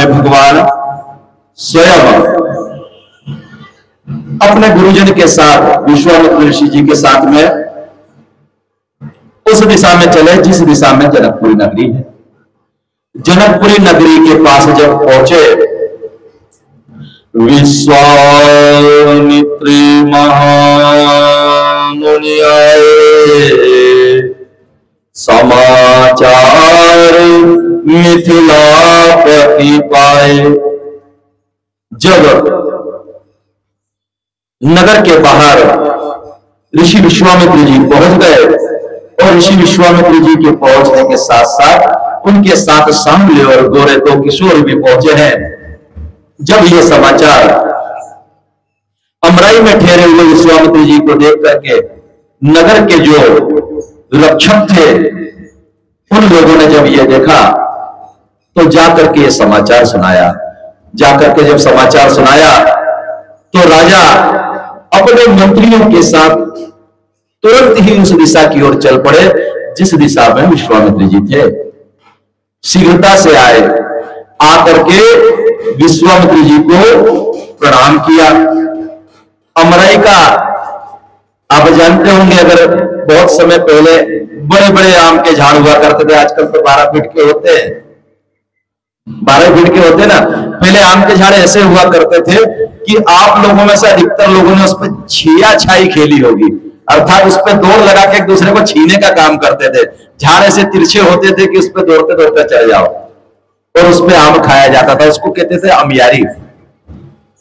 में भगवान स्वयं अपने गुरुजन के साथ विश्वामित्र ऋषि जी के साथ में उस दिशा में चले जिस दिशा में जनकपुरी नगरी है। जनकपुरी नगरी के पास जब पहुंचे, विश्वामित्री महामुनि आए, समाचार मिथिलापति पाए। जब नगर के बाहर ऋषि विश्वामित्र जी पहुंच गए और ऋषि विश्वामित्र जी के पहुंचने के साथ साथ उनके साथ सांवले और गोरे दो किशोर भी पहुंचे हैं। जब ये समाचार अमराई में ठहरे हुए विश्वामित्र जी को देख करके नगर के जो रक्षक थे उन लोगों ने जब ये देखा तो जाकर के ये समाचार सुनाया। जाकर के जब समाचार सुनाया तो राजा अपने मंत्रियों के साथ तुरंत ही उस दिशा की ओर चल पड़े जिस दिशा में विश्वामित्र जी थे। शीघ्रता से आए, आकर के विश्वामित्र जी को प्रणाम किया। अमराई का आप जानते होंगे, अगर बहुत समय पहले बड़े बड़े आम के झाड़ हुआ करते थे, आजकल तो 12 फीट के होते हैं, 12 फीट के होते ना। पहले आम के झाड़ ऐसे हुआ करते थे कि आप लोगों में से अधिकतर लोगों ने उस पर छिया छाई खेली होगी, अर्थात उस पर दौड़ लगा के एक दूसरे को छीने का काम करते थे। झाड़ ऐसे तिरछे होते थे कि उस पर दौड़ते दौड़ते चले जाओ और उस पर आम खाया जाता था। उसको कहते थे अमियारी,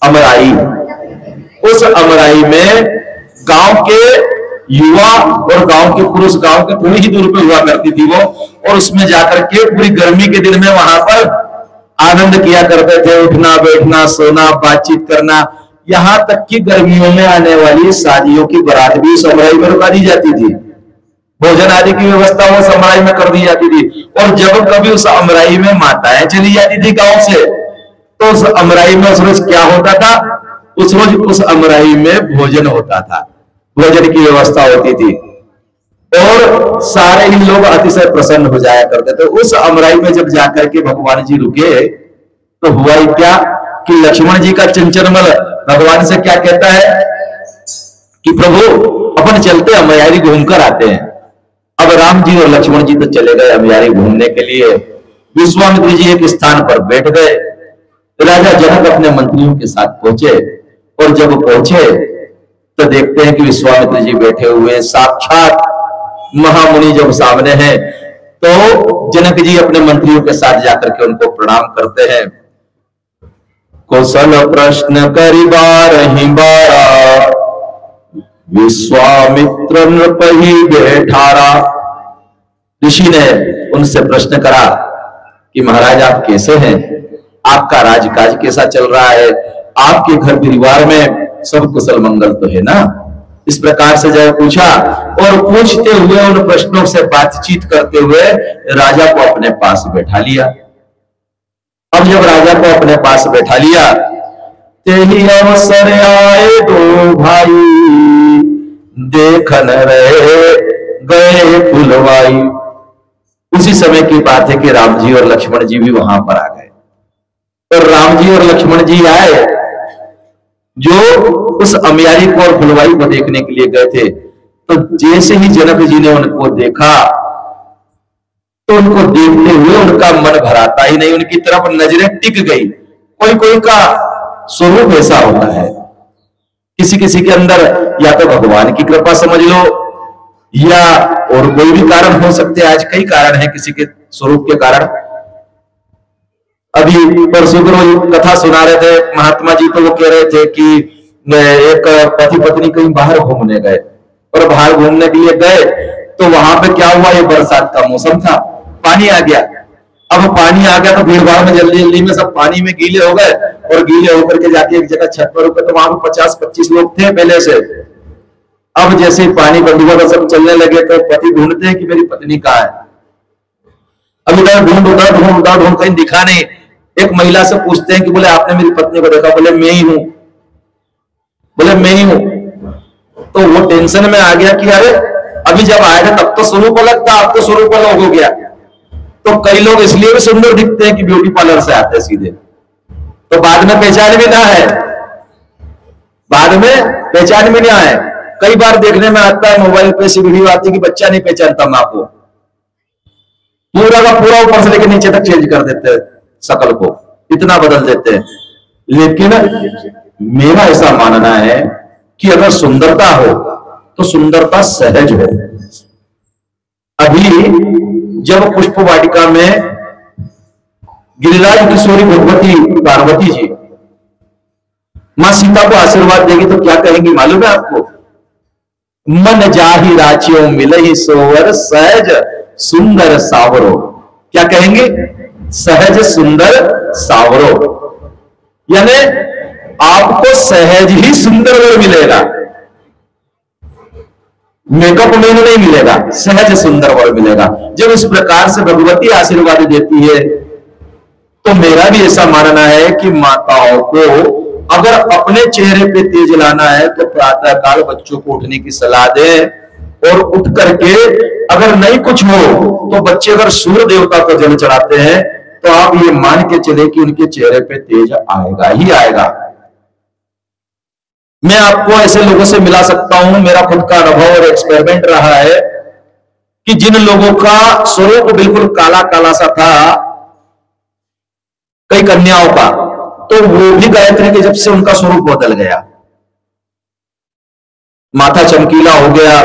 अमराई। उस अमराई में गांव के युवा और गांव के पुरुष, गांव के थोड़ी ही दूर पे हुआ करती थी वो, और उसमें जाकर के पूरी गर्मी के दिन में वहां पर आनंद किया करते थे। उठना बैठना सोना बातचीत करना, यहां तक कि गर्मियों में आने वाली शादियों की बारात भी उस अमराई में रुका दी जाती थी। भोजन आदि की व्यवस्था वो अमराई में कर दी जाती थी। और जब कभी उस अमराई में माताएं चली जाती थी गांव से, तो उस अमराई में उस रोज क्या होता था, उस रोज उस अमराई में भोजन होता था, भोजन की व्यवस्था होती थी और सारे ही लोग अतिशय प्रसन्न हो जाया करते थे। उस अमराई में जब जाकर के भगवान जी रुके तो हुआ ही क्या कि लक्ष्मण जी का चंचलमल भगवान से क्या कहता है कि प्रभु अपन चलते अमयारी घूमकर आते हैं। अब राम जी और लक्ष्मण जी तो चले गए अमयारी घूमने के लिए। विश्वामित्र जी एक स्थान पर बैठ गए। राजा जनक अपने मंत्रियों के साथ पहुंचे और जब पहुंचे तो देखते हैं कि विश्वामित्र जी बैठे हुए, साक्षात महामुनि जब सामने हैं तो जनक जी अपने मंत्रियों के साथ जाकर के उनको प्रणाम करते हैं। कौशल प्रश्न करिबारहि बारा, विश्वामित्र नृपहि बैठारा। ऋषि ने उनसे प्रश्न करा कि महाराज आप कैसे हैं, आपका राजकाज कैसा चल रहा है, आपके घर परिवार में सब कुशल मंगल तो है ना। इस प्रकार से जब पूछा और पूछते हुए उन प्रश्नों से बातचीत करते हुए राजा को अपने पास बैठा लिया। अब जब राजा को अपने पास बैठा लिया, तेही अवसर आए दो भाई, देखन रहे गए फुलवाई। उसी समय की बात है कि राम जी और लक्ष्मण जी भी वहां पर आ गए। और राम जी और लक्ष्मण जी आए जो उस अमियारी को और फुलवाई को देखने के लिए गए थे। तो जैसे ही जनक जी ने उनको देखा तो उनको देखते हुए उनका मन भराता ही नहीं, उनकी तरफ नजरें टिक गई। कोई कोई का स्वरूप ऐसा होता है, किसी किसी के अंदर या तो भगवान की कृपा समझ लो या और कोई भी कारण हो सकते हैं। आज कई कारण हैं किसी के स्वरूप के कारण। अभी परसों को कथा सुना रहे थे महात्मा जी, तो वो कह रहे थे कि एक पति पत्नी कहीं बाहर घूमने गए और बाहर घूमने के लिए गए तो वहां पे क्या हुआ, ये बरसात का मौसम था, पानी आ गया। अब पानी आ गया तो भीड़ भाड़ में जल्दी जल्दी में सब पानी में गीले हो गए और गीले होकर के जाके एक जगह छत पर रुके तो वहां पे 50-25 लोग थे पहले से। अब जैसे ही पानी बंद हुआ तो सब चलने लगे तो पति ढूंढते हैं कि मेरी पत्नी कहाँ है। अब इधर ढूंढ कहीं दिखा नहीं। एक महिला से पूछते हैं कि बोले आपने मेरी पत्नी को देखा, बोले मैं ही हूं, बोले मैं ही हूं। तो वो टेंशन में आ गया कि अरे अभी जब आए थे तब तो स्वरूप अलग था, अब तो स्वरूप अलग हो गया। तो कई लोग इसलिए भी सुंदर दिखते हैं कि ब्यूटी पार्लर से आते हैं सीधे, तो बाद में पहचान भी ना है, बाद में पहचान भी ना है। कई बार देखने में आता है मोबाइल पे ऐसी वीडियो आती है कि बच्चा नहीं पहचानता मां को, पूरा का पूरा ऊपर से लेकर नीचे तक चेंज कर देते हैं, शकल को इतना बदल देते हैं। लेकिन मेरा ऐसा मानना है कि अगर सुंदरता हो तो सुंदरता सहज हो। अभी जब पुष्प वाटिका में गिरिराज किशोरी भगवती पार्वती जी मां सीता को आशीर्वाद देगी तो क्या कहेंगी मालूम है आपको? मन जाहि राचियों मिलहि सोवर सहज सुंदर सावरो। क्या कहेंगे? सहज सुंदर सावरो, यानी आपको सहज ही सुंदर वर मिलेगा, मेकअप में नहीं मिलेगा, सहज सुंदर वर मिलेगा। जब इस प्रकार से भगवती आशीर्वाद देती है तो मेरा भी ऐसा मानना है कि माताओं को अगर अपने चेहरे पे तेज लाना है तो प्रातः काल बच्चों को उठने की सलाह दें और उठ करके अगर नहीं कुछ हो तो बच्चे अगर सूर्य देवता को जल चढ़ाते हैं तो आप ये मान के चले कि उनके चेहरे पे तेज आएगा ही आएगा। मैं आपको ऐसे लोगों से मिला सकता हूं, मेरा खुद का अनुभव और एक्सपेरिमेंट रहा है कि जिन लोगों का स्वरूप बिल्कुल काला काला सा था, कई कन्याओं का, तो वो भी गायत्री के जब से उनका स्वरूप बदल गया, माथा चमकीला हो गया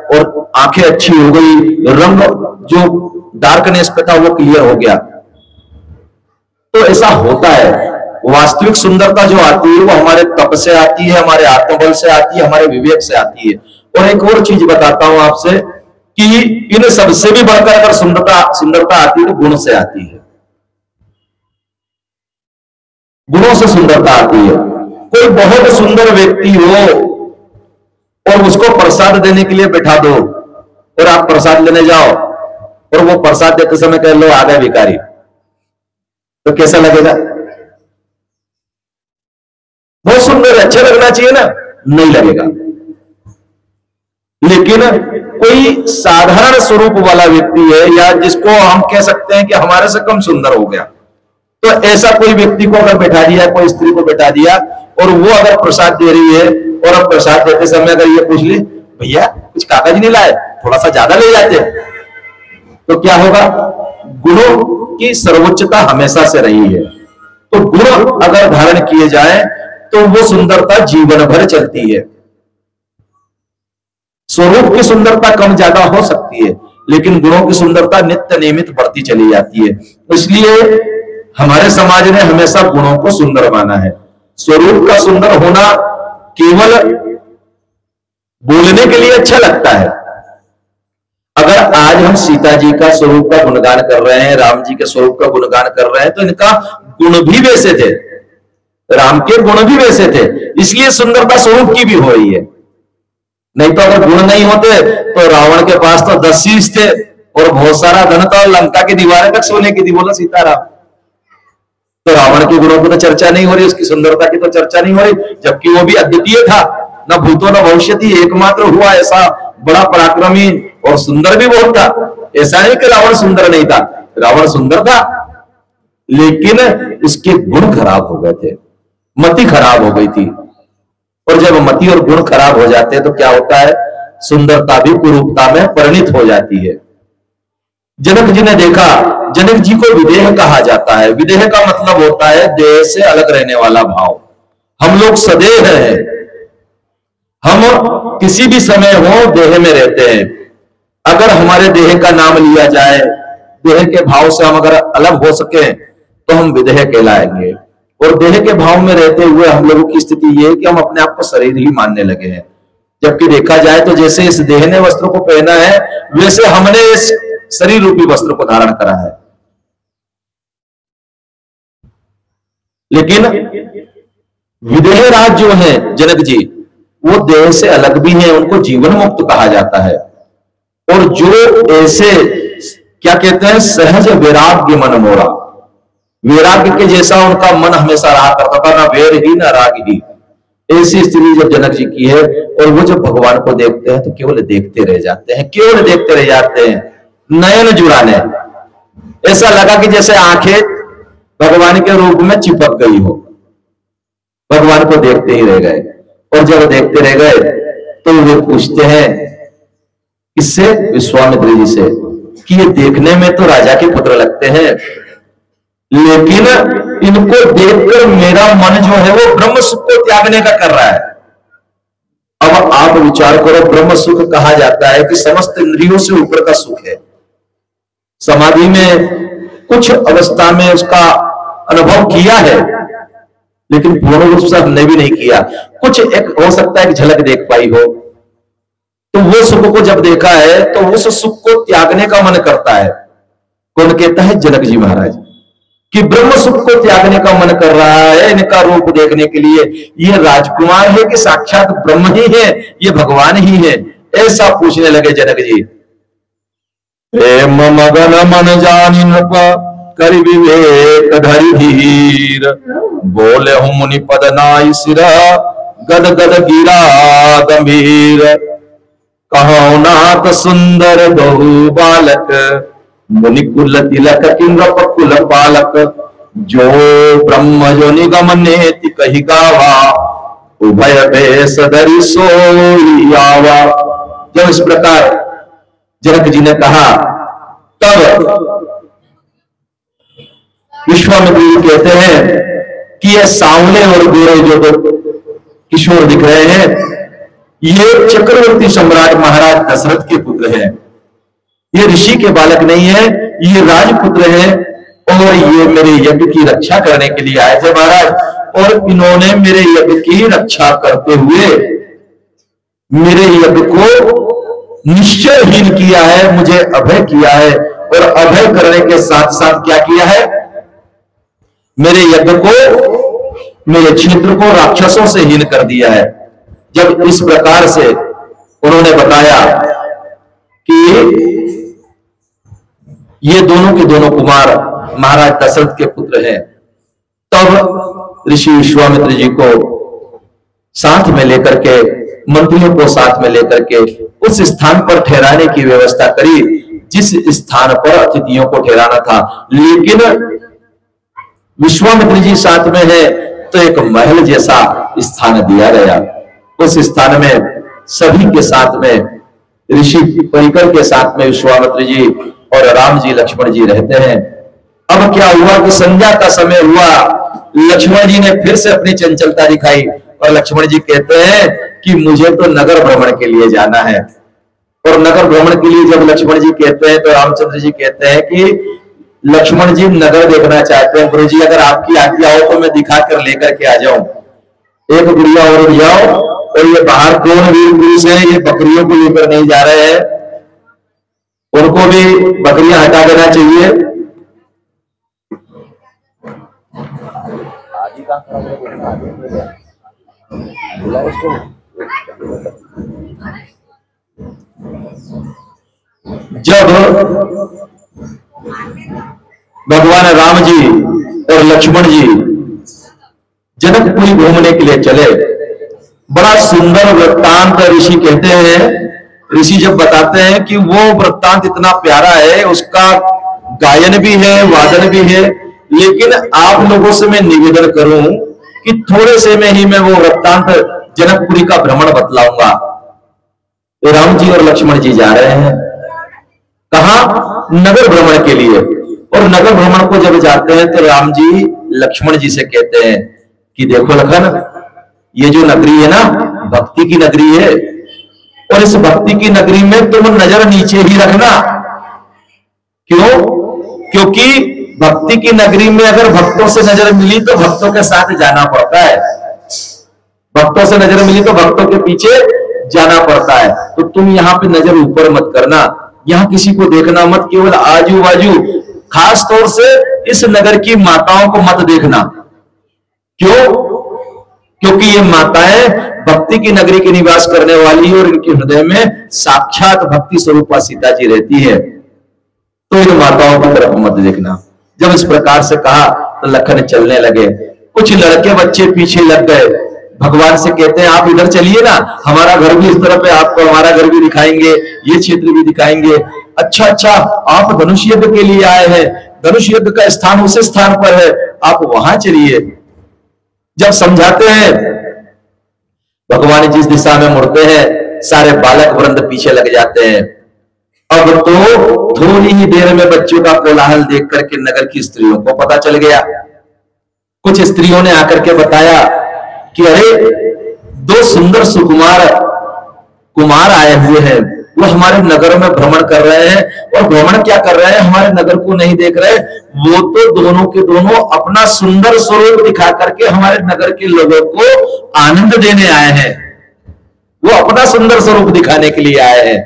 और आंखें अच्छी हो गई, रंग जो डार्कनेस पे था वो क्लियर हो गया। तो ऐसा होता है। वास्तविक सुंदरता जो आती है वो हमारे तप से आती है, हमारे आत्मबल से आती है, हमारे विवेक से आती है। और एक और चीज बताता हूं आपसे कि इन सबसे भी बढ़कर अगर सुंदरता आती है तो गुण से आती है, गुणों से सुंदरता आती है। कोई बहुत सुंदर व्यक्ति हो और उसको प्रसाद देने के लिए बैठा दो और आप प्रसाद लेने जाओ और वो प्रसाद देते समय कह लो आ गए भिखारी, तो कैसा लगेगा? बहुत सुंदर, अच्छा लगना चाहिए ना, नहीं लगेगा। लेकिन कोई साधारण स्वरूप वाला व्यक्ति है या जिसको हम कह सकते हैं कि हमारे से कम सुंदर हो गया, तो ऐसा कोई व्यक्ति को अगर बैठा दिया, कोई स्त्री को बैठा दिया और वो अगर प्रसाद दे रही है और अब प्रसाद देते समय अगर ये पूछ ले भैया कुछ कागज नहीं लाए, थोड़ा सा ज्यादा ले जाते, तो क्या होगा? गुणों की सर्वोच्चता हमेशा से रही है, तो गुण अगर धारण किए जाए तो वो सुंदरता जीवन भर चलती है। स्वरूप की सुंदरता कम ज्यादा हो सकती है लेकिन गुणों की सुंदरता नित्य नियमित बढ़ती चली जाती है। इसलिए हमारे समाज ने हमेशा गुणों को सुंदर माना है। स्वरूप का सुंदर होना केवल बोलने के लिए अच्छा लगता है। अगर आज हम सीता जी का स्वरूप का गुणगान कर रहे हैं, राम जी के स्वरूप का गुणगान कर रहे हैं, तो इनका गुण भी वैसे थे, राम के गुण भी वैसे थे, इसलिए सुंदरता स्वरूप की भी हो रही है। नहीं तो अगर गुण नहीं होते तो रावण के पास तो 10 शीश थे और बहुत सारा धन था और लंका की दीवारें तक सोने की थी, बोला सीताराम। तो रावण के गुणों की तो चर्चा नहीं हो रही, उसकी सुंदरता की तो चर्चा नहीं हो रही, जबकि वो भी अद्वितीय था, न भूतो न भविष्यति, एकमात्र हुआ ऐसा बड़ा पराक्रमी और सुंदर भी बहुत था। ऐसा नहीं कि रावण सुंदर नहीं था, रावण सुंदर था लेकिन उसके गुण खराब हो गए थे, मति खराब हो गई थी। और जब मति और गुण खराब हो जाते हैं तो क्या होता है? सुंदरता भी कुरूपता में परिणित हो जाती है। जनक जी ने देखा, जनक जी को विदेह कहा जाता है। विदेह का मतलब होता है देह से अलग रहने वाला भाव। हम लोग सदेह हैं, हम किसी भी समय हो देह में रहते हैं। अगर हमारे देह का नाम लिया जाए, देह के भाव से हम अगर अलग हो सके तो हम विदेह कहलाएंगे। और देह के भाव में रहते हुए हम लोगों की स्थिति ये है कि हम अपने आप को शरीर ही मानने लगे हैं, जबकि देखा जाए तो जैसे इस देह ने वस्त्र को पहना है वैसे हमने इस शरीर रूपी वस्त्र को धारण करा है। लेकिन विदेह राज जो है जनक जी, वो देह से अलग भी है, उनको जीवन मुक्त कहा जाता है। और जो ऐसे क्या कहते हैं, सहज वैराग्य मन मोरा, वैराग्य के जैसा उनका मन हमेशा रहा करता था, ना वैर ही ना राग ही। ऐसी स्थिति जब जनक जी की है और वो जब भगवान को देखते हैं तो केवल देखते रह जाते हैं, केवल देखते रह जाते हैं, नयन जुड़ाने। ऐसा लगा कि जैसे आंखें भगवान के रूप में चिपक गई हो। भगवान को देखते ही रह गए। और जब देखते रह गए तो वे पूछते हैं इससे, विश्वामित्र जी से, कि ये देखने में तो राजा के पुत्र लगते हैं, लेकिन इनको देखकर मेरा मन जो है वो ब्रह्म सुख को त्यागने का कर रहा है। अब आप विचार करो, ब्रह्म सुख कहा जाता है कि समस्त इंद्रियों से ऊपर का सुख है। समाधि में कुछ अवस्था में उसका अनुभव किया है, लेकिन पूर्ण रूप से हमने भी नहीं किया। कुछ एक हो सकता है कि झलक देख पाई हो, तो वो सुख को जब देखा है तो उस सुख को त्यागने का मन करता है। कौन कहता है? जनक जी महाराज, कि ब्रह्म सुख को त्यागने का मन कर रहा है इनका रूप देखने के लिए। ये राजकुमार है कि साक्षात ब्रह्म ही है, ये भगवान ही है? ऐसा पूछने लगे जनक जी। प्रेम मगन मन जानि नृप कर विवेक धरि धीर, बोले हूं मुनि पद नाई सिरा गद गद गिरा गंभीर, कहो नाथ सुंदर बहु बालक, मुनि कुल तिलक कि नृप कुल पालक, जो ब्रह्म जो निगम नेति कही गावा, उभय भेष धरि सोई आवा। जब इस प्रकार जनक जी ने कहा, तब विश्वामित्र जी कहते हैं कि ये सांवले और गोरे जो दो किशोर दिख रहे हैं, ये चक्रवर्ती सम्राट महाराज दशरथ के पुत्र हैं। ये ऋषि के बालक नहीं है, ये राजपुत्र हैं, और ये मेरे यज्ञ की रक्षा करने के लिए आए थे महाराज। और इन्होंने मेरे यज्ञ की रक्षा करते हुए मेरे यज्ञ को निश्चयहीन किया है, मुझे अभय किया है। और अभय करने के साथ साथ क्या किया है? मेरे यज्ञ को, मेरे क्षेत्र को राक्षसों से हीन कर दिया है। जब इस प्रकार से उन्होंने बताया कि ये दोनों के दोनों कुमार महाराज दशरथ के पुत्र हैं, तब ऋषि विश्वामित्र जी को साथ में लेकर के, मंत्रियों को साथ में लेकर के उस स्थान पर ठहराने की व्यवस्था करी जिस स्थान पर अतिथियों को ठहराना था। लेकिन विश्वामित्र जी साथ में है तो एक महल जैसा स्थान दिया गया। उस स्थान में सभी के साथ में, ऋषि परिकर के साथ में विश्वामित्र जी और राम जी लक्ष्मण जी रहते हैं। अब क्या हुआ कि संध्या का समय हुआ, लक्ष्मण जी ने फिर से अपनी चंचलता दिखाई और लक्ष्मण जी कहते हैं कि मुझे तो नगर भ्रमण के लिए जाना है। और नगर भ्रमण के लिए जब लक्ष्मण जी कहते हैं तो रामचंद्र जी कहते हैं कि लक्ष्मण जी नगर देखना चाहते हैं, गुरु जी अगर आपकी आज्ञा हो तो मैं दिखा कर लेकर के आ जाऊं। एक गुड़िया और जाओ, और ये बाहर कौन वीर पुरुष है, ये बकरियों को लेकर नहीं जा रहे हैं, उनको भी बकरियां हटा देना चाहिए। जब भगवान राम जी और लक्ष्मण जी जनकपुरी घूमने के लिए चले, बड़ा सुंदर वृत्तांत ऋषि कहते हैं। ऋषि जब बताते हैं कि वो वृत्तांत इतना प्यारा है, उसका गायन भी है, वादन भी है, लेकिन आप लोगों से मैं निवेदन करूं कि थोड़े से में ही मैं वो वृत्तांत जनकपुरी का भ्रमण बतलाऊंगा। तो राम जी और लक्ष्मण जी जा रहे हैं, कहा? नगर भ्रमण के लिए। और नगर भ्रमण को जब जाते हैं तो राम जी लक्ष्मण जी से कहते हैं कि देखो लखन, ये जो नगरी है ना, भक्ति की नगरी है, और इस भक्ति की नगरी में तुम नजर नीचे ही रखना। क्यों? क्योंकि भक्ति की नगरी में अगर भक्तों से नजर मिली तो भक्तों के साथ जाना पड़ता है, भक्तों से नजर मिली तो भक्तों के पीछे जाना पड़ता है। तो तुम यहाँ पे नजर ऊपर मत करना, यहाँ किसी को देखना मत, केवल आजू बाजू, खास तौर से इस नगर की माताओं को मत देखना। क्यों? क्योंकि ये माताएं भक्ति की नगरी के निवास करने वाली है और इनके हृदय में साक्षात भक्ति स्वरूपा सीता जी रहती है, तो इन माताओं की तरफ मत देखना। जब इस प्रकार से कहा तो लखन चलने लगे। कुछ लड़के बच्चे पीछे लग गए, भगवान से कहते हैं आप इधर चलिए ना, हमारा घर भी इस तरफ है, आपको हमारा घर भी दिखाएंगे, ये क्षेत्र भी दिखाएंगे। अच्छा, आप धनुष यज्ञ के लिए आए हैं, धनुष यज्ञ का स्थान उस स्थान पर है, आप वहां चलिए। जब समझाते हैं, भगवान जिस दिशा में मुड़ते हैं सारे बालक वृंद पीछे लग जाते हैं। अब तो थोड़ी ही देर में बच्चों का कोलाहल देख करके नगर की स्त्रियों को पता चल गया। कुछ स्त्रियों ने आकर के बताया कि अरे, दो सुंदर सुकुमार कुमार आए हुए हैं, वो हमारे नगर में भ्रमण कर रहे हैं। और भ्रमण क्या कर रहे हैं, हमारे नगर को नहीं देख रहे, वो तो दोनों के दोनों अपना सुंदर स्वरूप दिखा करके हमारे नगर के लोगों को आनंद देने आए हैं। वो अपना सुंदर स्वरूप दिखाने के लिए आए हैं।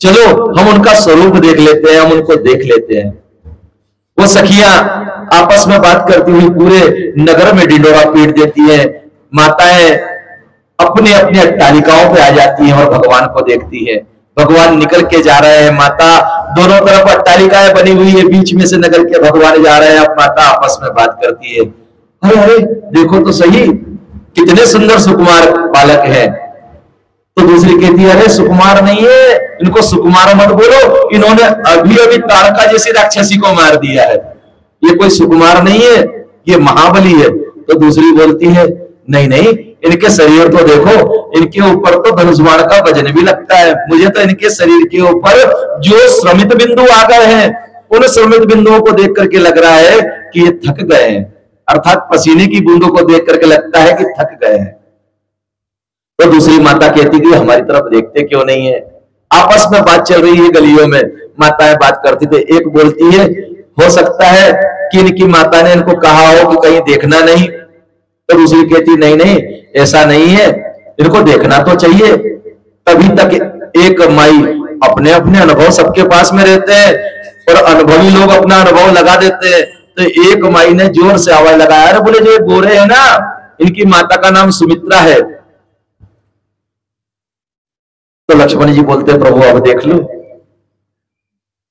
चलो हम उनका स्वरूप देख लेते हैं, हम उनको देख लेते हैं। वो सखियां आपस में बात करती हुई पूरे नगर में ढिंढोरा पीट देती हैं। माताएं अपने अपने अट्टालिकाओं पे आ जाती हैं और भगवान को देखती है। भगवान निकल के जा रहे हैं, माता दोनों तरफ अट्टालिकाएं बनी हुई है, बीच में से नगर के भगवान जा रहे हैं। अब माता आपस में बात करती है, अरे अरे देखो तो सही, कितने सुंदर सुकुमार बालक हैं। तो दूसरी कहती है, अरे सुकुमार नहीं है, इनको सुकुमार मत बोलो, इन्होंने अभी अभी तारका जैसी राक्षसी को मार दिया है, ये कोई सुकुमार नहीं है, ये महाबली है। तो दूसरी बोलती है, नहीं नहीं, इनके शरीर तो देखो, इनके ऊपर तो धनुष बाण का वजन भी लगता है। मुझे तो इनके शरीर के ऊपर जो श्रमित बिंदु आ गए हैं, उन श्रमित बिंदुओं को देख करके लग रहा है कि ये थक गए हैं, अर्थात पसीने की बूंदों को देख करके लगता है कि थक गए हैं। तो दूसरी माता कहती कि हमारी तरफ देखते क्यों नहीं है। आपस में बात चल रही है गलियों में, माताएं बात करती थे। एक बोलती है, हो सकता है कि इनकी माता ने इनको कहा हो कि कहीं देखना नहीं। तो दूसरी कहती नहीं नहीं, ऐसा नहीं है, इनको देखना तो चाहिए। तभी तक एक माई, अपने अपने अनुभव सबके पास में रहते हैं और अनुभवी लोग अपना अनुभव लगा देते हैं। तो एक माई ने जोर से आवाज लगाया, अरे बोले जो ये गोरे है ना, इनकी माता का नाम सुमित्रा है। तो लक्ष्मण जी बोलते हैं, प्रभु अब देख लो।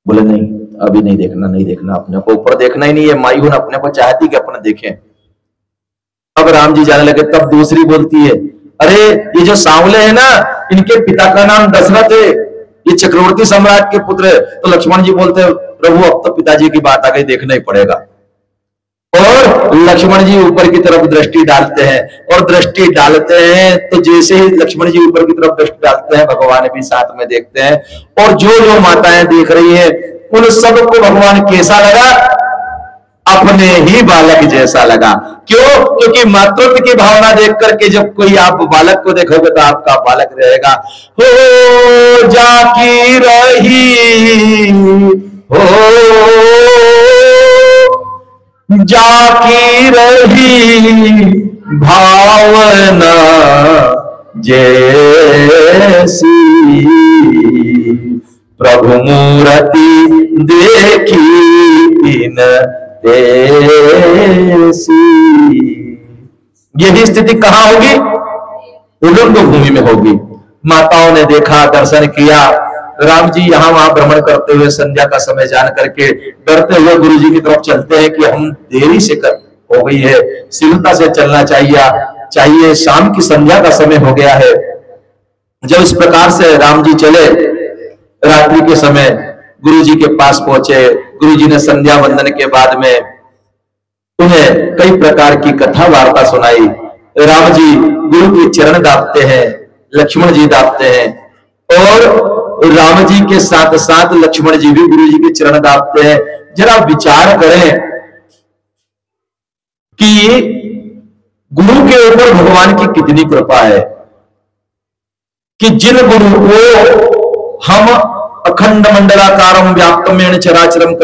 बोले नहीं, अभी नहीं देखना, नहीं देखना, अपने को ऊपर देखना ही नहीं है। माई उन अपने को चाहती कि अपने देखें। अब राम जी जाने लगे। तब दूसरी बोलती है, अरे ये जो सांवले है ना, इनके पिता का नाम दशरथ है, ये चक्रवर्ती सम्राट के पुत्र है। तो लक्ष्मण जी बोलते हैं, प्रभु अब तो पिताजी की बात आ गई, देखना ही पड़ेगा। और लक्ष्मण जी ऊपर की तरफ दृष्टि डालते हैं, और दृष्टि डालते हैं तो जैसे ही लक्ष्मण जी ऊपर की तरफ दृष्टि डालते हैं, भगवान भी साथ में देखते हैं। और जो जो माताएं देख रही हैं, उन सबको भगवान कैसा लगा, अपने ही बालक जैसा लगा। क्यों? क्योंकि मातृत्व की भावना देख करके जब कोई आप बालक को देखोगे तो आपका बालक रहेगा। हो जाकी रही, हो जाकी रही भावना जैसी, प्रभु मूर्ति देखी बिन ऐसी। यही स्थिति कहां होगी? उलंग भूमि में होगी। माताओं ने देखा, दर्शन किया। राम जी यहाँ वहां भ्रमण करते हुए संध्या का समय जान करके डरते हुए गुरु जी की तरफ चलते हैं कि हम देरी से हो गई है, शीघ्रता से चलना चाहिए, शाम की संध्या का समय हो गया है। जब इस प्रकार से राम जी चले, रात्रि के समय गुरु जी के पास पहुंचे। गुरु जी ने संध्या वंदन के बाद में उन्हें कई प्रकार की कथा वार्ता सुनाई। राम जी गुरु के चरण दाबते हैं, लक्ष्मण जी दाबते हैं, और राम जी के साथ साथ लक्ष्मण जी भी गुरु जी के चरण दाबते हैं। जरा विचार करें कि गुरु के ऊपर भगवान की कितनी कृपा है कि जिन गुरु को हम अखंड मंडलाकारम व्याप्तमेन चराचरम